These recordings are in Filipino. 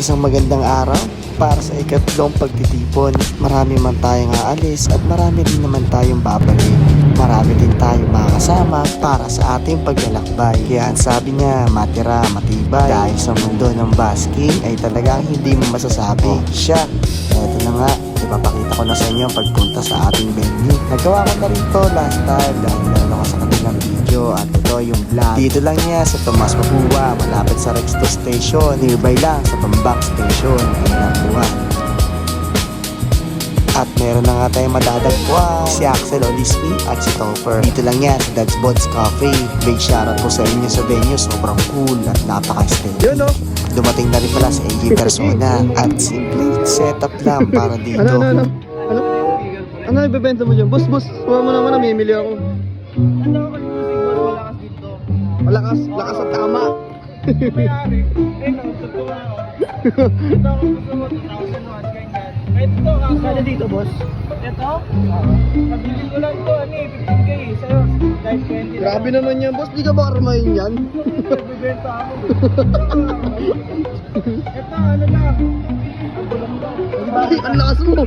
Isang magandang araw para sa ikatlong pagtitipon. Marami man tayong aalis at marami rin naman tayong babalik. Marami din tayong makakasama para sa ating paglalakbay. Kaya ang sabi niya, matira, matibay. Dahil sa mundo ng basking ay talagang hindi mo masasabi. Siya, eto na nga, ipapakita ko na sa inyo ang pagpunta sa ating venue. Nagawa ko na rin to last time dahil meron ako sa kanilang video at ito yung vlog. Dito lang niya sa Tomas Mapua, malapit sa Rexto Station, nearby lang sa Pambang Station, Inabuan. At meron na nga tayong madadagpuan, si Axel Olismi at si Topper. Dito lang yan sa Dad's Bods Coffee. Big shoutout po sa inyo sa venue, sobrang cool at napaka-steady. Dumating na rin pala sa AJ Persona at simple setup lang para dito. Ano ibebenta mo dyan? Boss, huwag mo naman, namimili ako. Ano ako siguro malakas dito? Lakas at tama. Mayari. Natutuwa ako. Ito ako gusto mo, 2,000 watts, ganyan. Ito ako. Kada dito, boss? Ito? Nabili ko lang ito, 15K. Sa'yo, dahil 20 lang. Grabe naman yan, boss. Di ka ba karamahin yan? Nagbibenta ako. Ito, ano lang. Ay, ang lakas mo.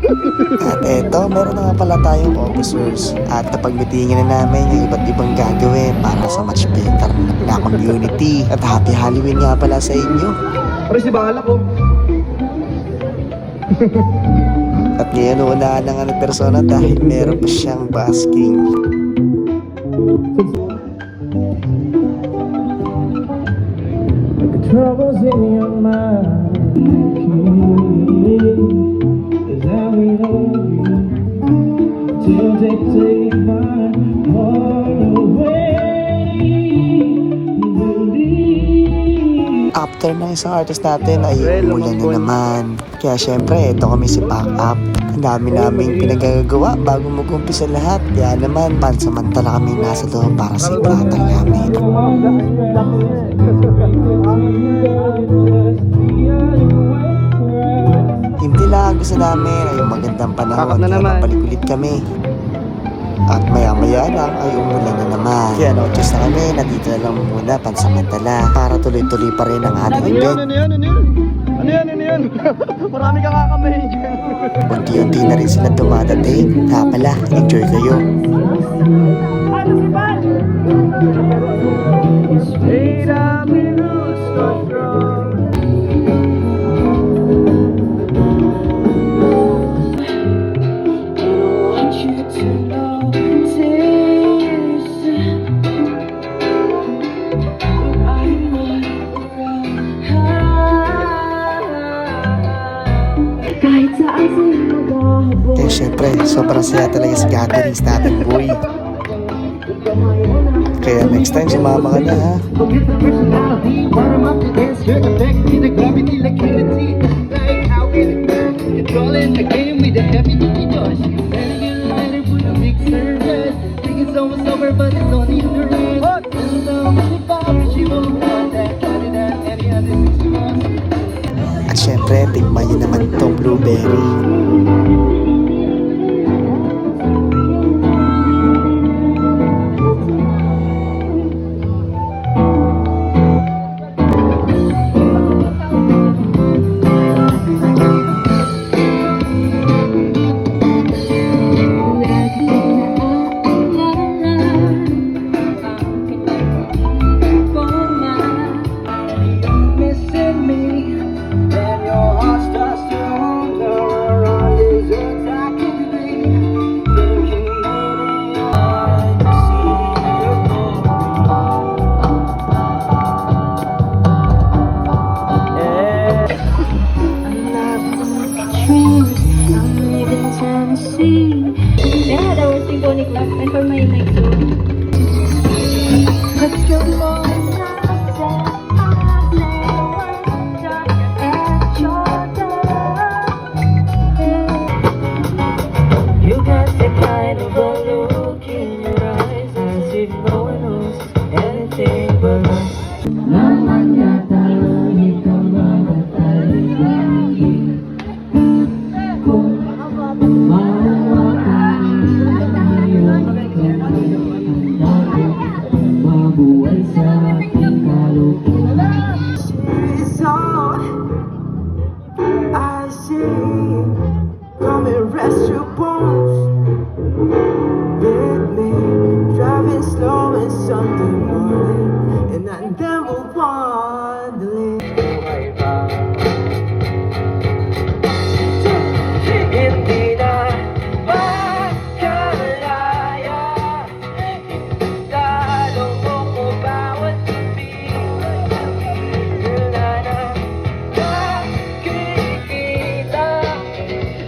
At eto, meron na nga pala tayong officers. At napagmitingin na namin yung iba't ibang gagawin para sa much better na community. At happy Halloween nga pala sa inyo. Pare si bahala ko. At ngayon unahan na nga ng persona dahil meron pa siyang basking. Troubles in your mind. Is that we love you till they take my heart away. Believe. After ng isang artist natin ay umulan na naman. Kaya syempre, ito kami si Pack Up. Ang dami naming pinagagawa bago mag-umpisa lahat. Kaya naman, pansamantala kami nasa loob para sa ibatang namin. Hindi lang gusto namin ay yung magandang panahon. Pack up na Kaya naman. nabalik ulit kami. At maya-maya lang ay umulan na naman. Kaya no-choose na kami na dito na lang muna pansamantala para tuloy-tuloy pa rin ang ating event. Ano yan? Marami kang kakamahin dyan. Unti-unti na rin sila dumadating. Kaya pala, enjoy kayo. Straight up in lose control. Kaya syempre, sobrang saya talaga sa gatherings natin, boy. Kaya next time, sumama ka na, ha? At syempre, tigman nyo naman itong blueberry. Yeah, that was symbolic last time for my next one. Let's go more. You got that kind of a look in your eyes as if no one knows anything but us. Naman yata ikaw magatay lagi kung mauwa ka. see. Come and rest your bones with me. Driving slow in Sunday morning, and I never wondering. Hindi na makalaya. Lalo ko bawat gabi. Wala na nakikita.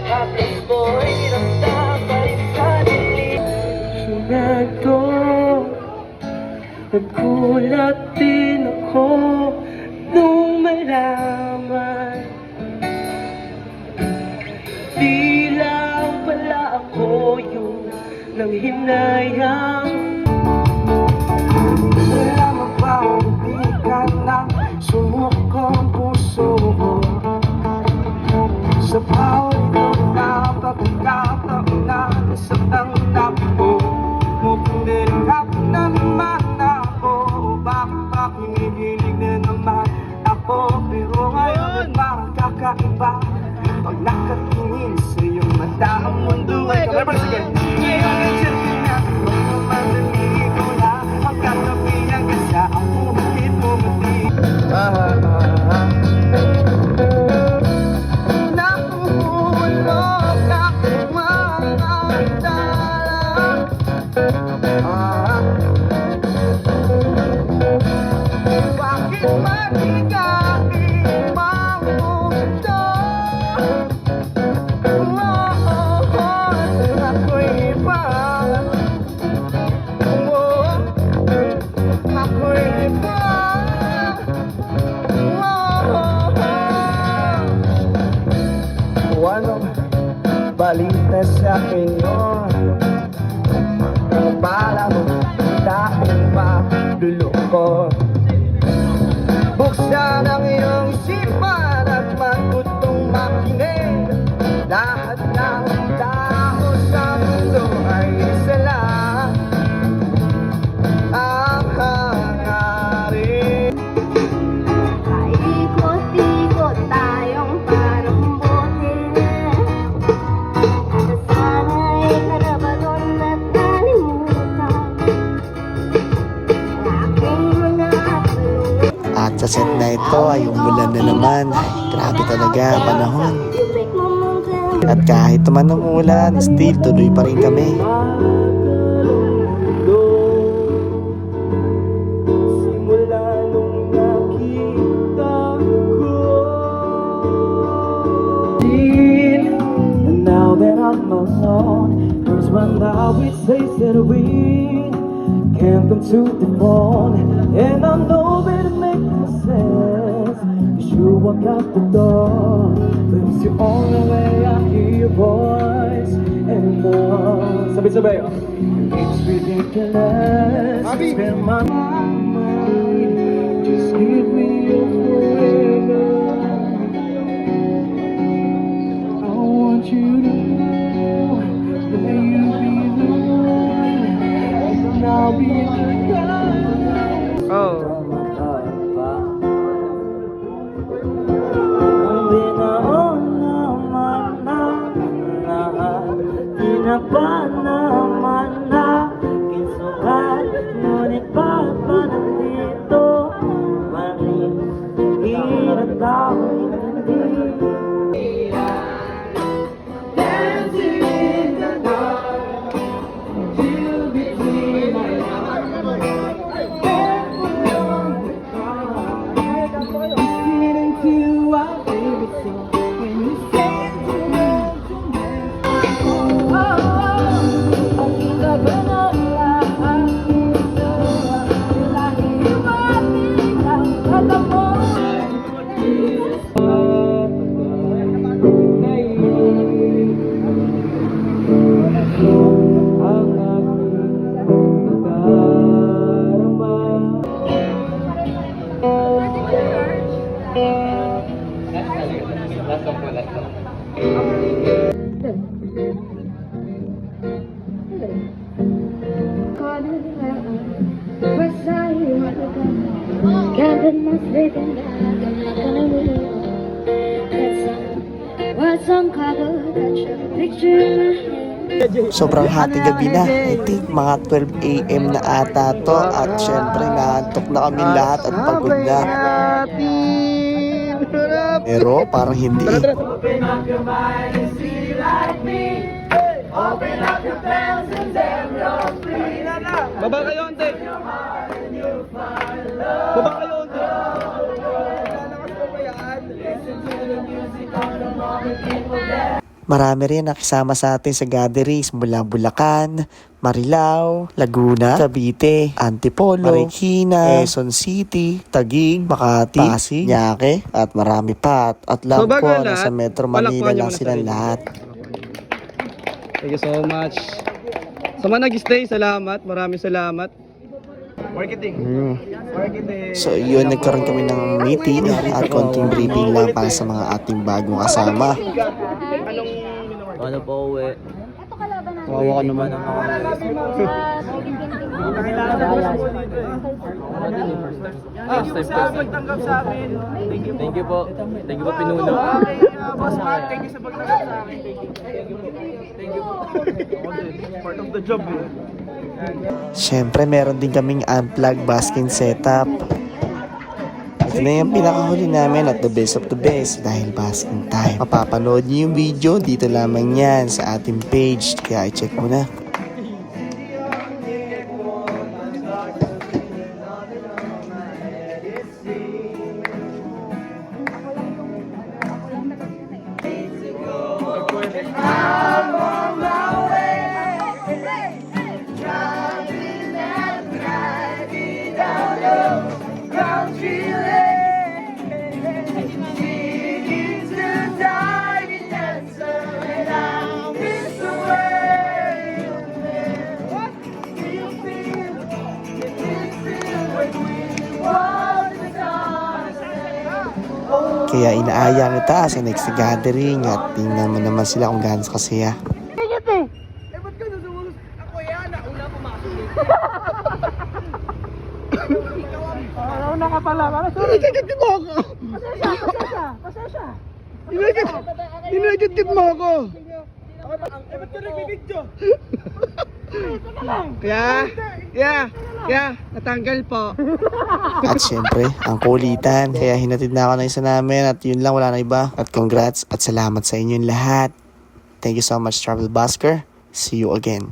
Tapos mo'y ramdam pa rin sa dilim. Sunod ko, nagulat din ako nung malaman. Di lang pala ako yung nanghinayang. Wala mapaubigan ng sumukong puso ko. Sa bawat na pagkakataon na nasaktan na po. Mukhang nilangap naman ako. Bakit ba kinikilig na naman ako? Pero ngayon parang kakaiba. Pag nakatingin sa iyong mata, ang mundo ay kabarsigan. Ngayon ay siyempre na kung madali ko na ang katabihan ka sa akong bakit mo mati. Nakuhulog akong mga dala. Bakit mabigating ang mundo? Anong balita sa inyo? Para mo tayong magluloko. Buksan ang iyong isipan at magutong makinig. Lahat ng tao sa mundo ay isa lang. Ang hangarin. Paikot-ikot tayong parang bote. Nasana'y karabagon at nalimutan. Aking mga kaluluwa. At sa set na ito ay umulan na naman. Grabe talaga ang panahon. At kahit naman umulan, still tuloy pa rin kami. Simula nung nakita ko. And now that I'm alone, there's one that we say that we can't come to the phone. And I know that it makes no sense, 'cause you walk out the door, but it's the only way I hear your voice anymore. Sabay-sabay. It's ridiculous. Spend my mind. Just give me your forever. I want you to know that you be the one, and I'll be the guy. Oh. Ang binaon naman na lahat, di na ba naman na kinsukat, ngunit ba't pa nandito pa rin, hirap tao'y hindi. Dancing in the dark, you between my arms, listening to our favorite song. When you say to me, oh, ang ganda ng lahat dito. Lagi matilang alam mo. Ang aking nadarama. Can't put my faith in God, I'm not gonna believe that got some cargo, got your picture in my hand. Sobrang hating gabi na. I think mga 12 a.m. na ata to. At syempre, naantok na kami lahat at pagod na. Pero parang hindi eh. Baba kayo, ante. Baba kayo, ante. Marami rin nakisama sa atin sa gatherings mula Bulacan, Marilao, Laguna, Cavite, Antipolo, Marikina, Quezon City, Taguig, Makati, Pasig, Yaque, at marami pa. At love ko Bagal na sa lahat. Metro Manila Palakpakan niyo lang muna silang sarili. lahat. Thank you so much. Sa mga nag-stay, salamat. Maraming salamat. Marketing. Marketing. So yun, nagkaroon kami ng meeting at konting briefing lang para sa mga ating bagong kasama. Ano pa uwi? Kawawa ka naman. Pagtanggap sa akin. Thank you po. Thank you po, Pinuno. Boss Matt, thank you sa pagtanggap sa akin. Thank you po. Part of the job. Siyempre, meron din kaming unplugged basking setup. Ito na yung pinakahuli namin at the best of the best dahil basking time. Mapapanood niyo yung video dito lamang yan sa ating page, kaya i-check mo na. Kaya inaaya kita sa next gathering at tingnan mo naman sila kung gaano kasaya. Nauna ka pala. Inagit mo ako. Pasensya. Inagit mo ako. Ba't ka nagbibidyo? Kaya, natanggal po. At syempre, ang kulitan. Kaya hinatid na ako ng isa namin at yun lang, wala na iba. At congrats at salamat sa inyong lahat. Thank you so much, Travel Busker. See you again.